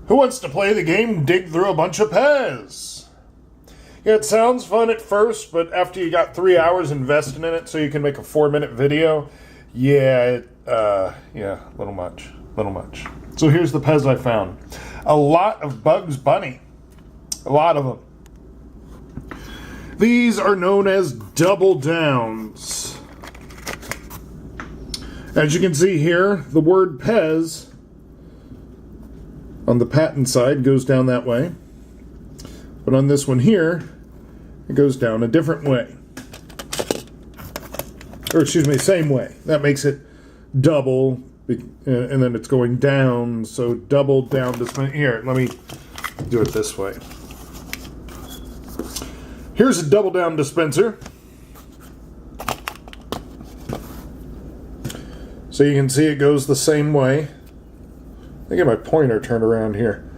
Who wants to play the game Dig Through a Bunch of PEZ? Yeah, it sounds fun at first, but after you got 3 hours invested in it so you can make a 4-minute video, yeah, a little much. So here's the PEZ I found. A lot of Bugs Bunny. A lot of them. These are known as double downs. As you can see here, the word PEZ on the patent side goes down that way. But on this one here, it goes down a different way. Or excuse me, same way. That makes it double, and then it's going down, so double down dispenser. Here, let me do it this way. Here's a double down dispenser. So you can see it goes the same way. I get my pointer turned around here.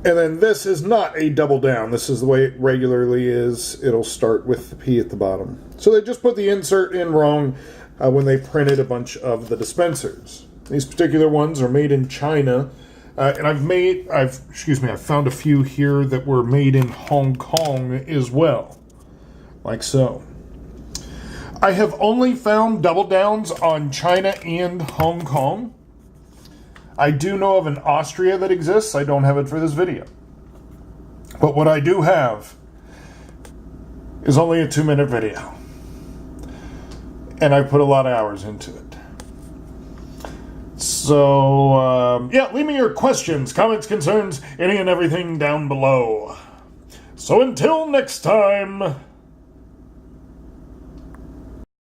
And then this is not a double down. This is the way it regularly is. It'll start with the P at the bottom. So they just put the insert in wrong when they printed a bunch of the dispensers. These particular ones are made in China. And I've found a few here that were made in Hong Kong as well. Like so. I have only found double downs on China and Hong Kong. I do know of an Austria that exists. I don't have it for this video. But what I do have is only a 2-minute video. And I put a lot of hours into it. So, leave me your questions, comments, concerns, any and everything down below. So until next time...